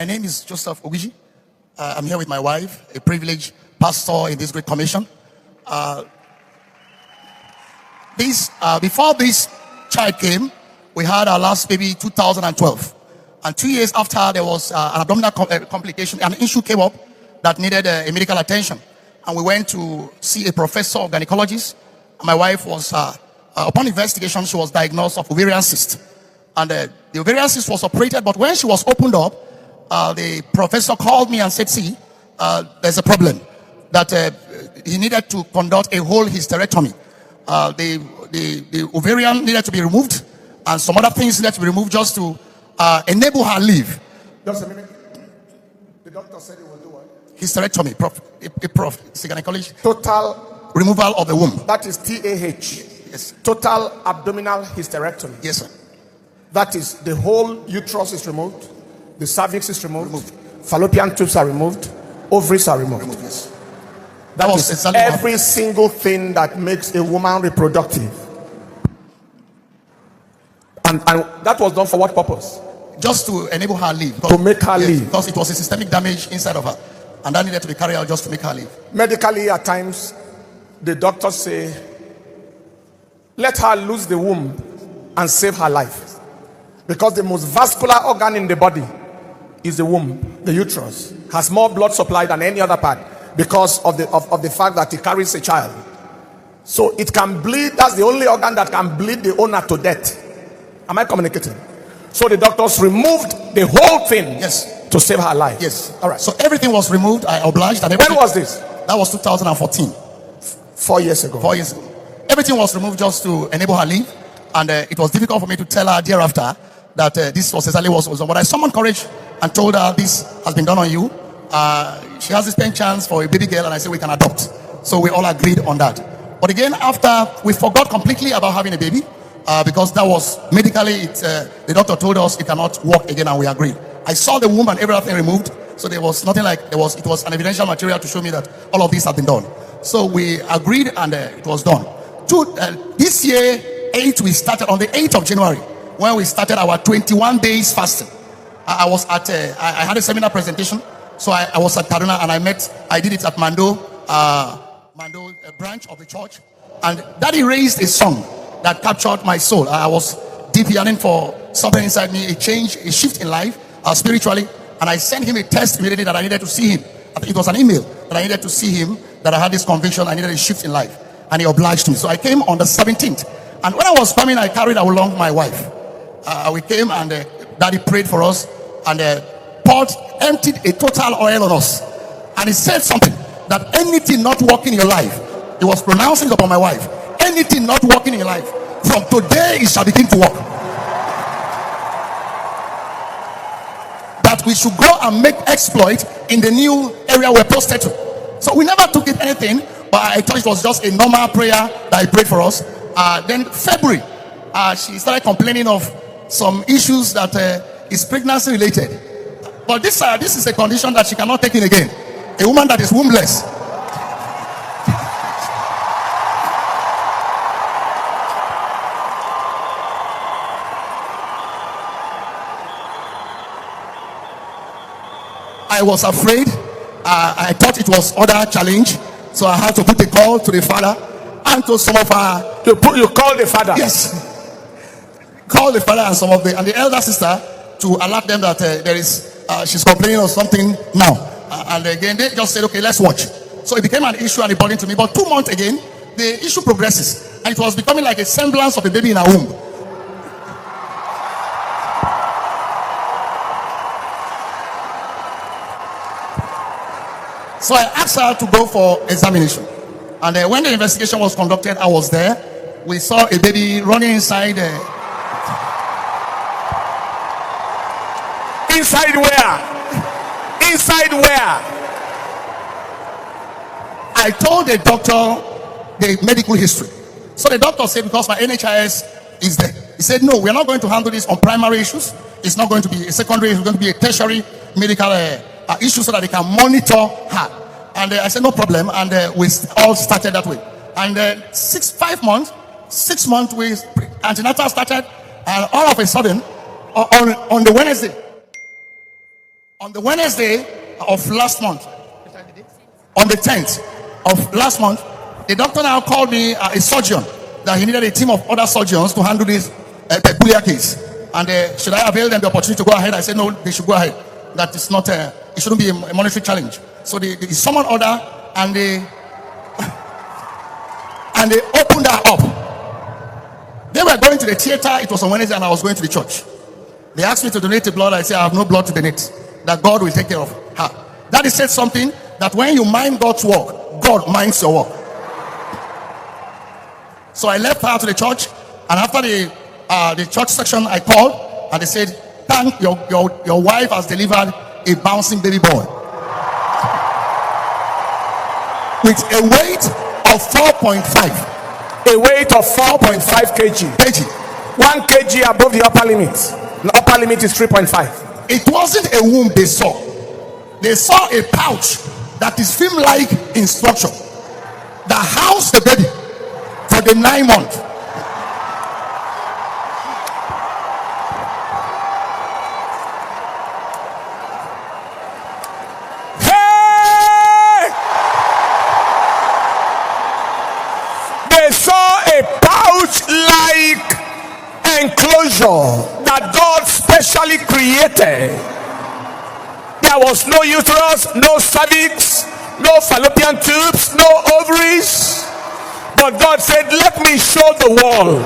My name is Joseph Oguji. I'm here with my wife, a privileged pastor in this great commission. Before this child came, we had our last baby 2012. And 2 years after, there was an abdominal complication. An issue came up that needed a medical attention. And we went to see a professor of gynecologist. My wife was, upon investigation, she was diagnosed of ovarian cyst. And the ovarian cyst was operated, but when she was opened up, the professor called me and said, see, there's a problem, that he needed to conduct a whole hysterectomy. The ovarian needed to be removed, and some other things needed to be removed just to enable her live. Just a minute. The doctor said he will do what? Hysterectomy, gynecologist. Total removal of the womb. That is TAH. Yes. Total abdominal hysterectomy. Yes, sir. That is, the whole uterus is removed, the cervix is removed. Fallopian tubes are removed, ovaries are removed. Yes. That was is exactly every single thing that makes a woman reproductive. And that was done for what purpose? Just to enable her live. To make her live. Because it was a systemic damage inside of her. And that needed to be carried out just to make her live. Medically, at times, the doctors say, let her lose the womb and save her life. Because the most vascular organ in the body is the womb, the uterus. Has more blood supply than any other part because of the fact that it carries a child. So it can bleed. That's the only organ that can bleed the owner to death. Am I communicating? So the doctors removed the whole thing, yes, to save her life. Yes. All right. So everything was removed. I obliged. And when was this? That was 2014. 4 years ago. 4 years ago. Everything was removed just to enable her live. And it was difficult for me to tell her thereafter that this was exactly what was done. But I summoned courage and told her this has been done on you. She has this 10 chance for a baby girl, and I said we can adopt. So we all agreed on that. But again, after we forgot completely about having a baby, because that was medically, the doctor told us it cannot work again, and we agreed. I saw the womb and everything removed, so there was nothing like it was an evidential material to show me that all of this had been done. So we agreed, and it was done. This year, we started on the 8th of January. When we started our 21 days fasting. I was at I had a seminar presentation, so I was at Kaduna, and I did it at Mando branch of the church, and Daddy raised a song that captured my soul. I was deep yearning for something inside me, a change, a shift in life, spiritually, and I sent him a text immediately that I needed to see him. I think it was an email that I needed to see him, that I had this conviction, I needed a shift in life, and he obliged me. So I came on the 17th, and when I was coming, I carried along my wife. We came, and Daddy prayed for us, and emptied a total oil on us, and he said something that anything not working in your life, he was pronouncing it upon my wife, anything not working in your life, from today it shall begin to work. That we should go and make exploit in the new area we're posted to. So we never took it anything, but I thought it was just a normal prayer that he prayed for us. Then February, she started complaining of some issues that is pregnancy related, but this is a condition that she cannot take in again. A woman that is wombless. I was afraid. I thought it was other challenge, so I had to put a call to the father and to some of her. You call the father? Yes. Call the father and some of the elder sister to alert them that there is she's complaining of something now, and again they just said, okay, let's watch. So it became an issue and a burden to me. But 2 months again, the issue progresses, and it was becoming like a semblance of a baby in her womb. So I asked her to go for examination, and when the investigation was conducted, I was there. We saw a baby running inside. Inside where? Inside where? I told the doctor the medical history. So the doctor said, because my NHIS is there. He said, no, we're not going to handle this on primary issues. It's not going to be a secondary, it's going to be a tertiary medical issue so that they can monitor her. And I said, no problem. And we all started that way. And 6 months, we antenatal started. And all of a sudden, on the Wednesday, On the Wednesday of last month, on the 10th of last month, the doctor now called me, a surgeon, that he needed a team of other surgeons to handle this peculiar case. And should I avail them the opportunity to go ahead? I said, no, they should go ahead. That is not, it shouldn't be a monetary challenge. So they summoned order, and they opened her up. They were going to the theater. It was on Wednesday, and I was going to the church. They asked me to donate the blood. I said, I have no blood to donate. That God will take care of her. That is said something, that when you mind God's work, God minds your work. So I left her to the church, and after the church section, I called, and they said, thank your wife has delivered a bouncing baby boy with a weight of 4.5. A weight of 4.5 kg. 1 kg above the upper limit. The upper limit is 3.5. It wasn't a womb they saw. They saw a pouch that is film-like in structure that housed the baby for the 9 months. Hey! They saw a pouch-like enclosure that God specially created. There was no uterus, no cervix, no fallopian tubes, no ovaries. But God said, let me show the world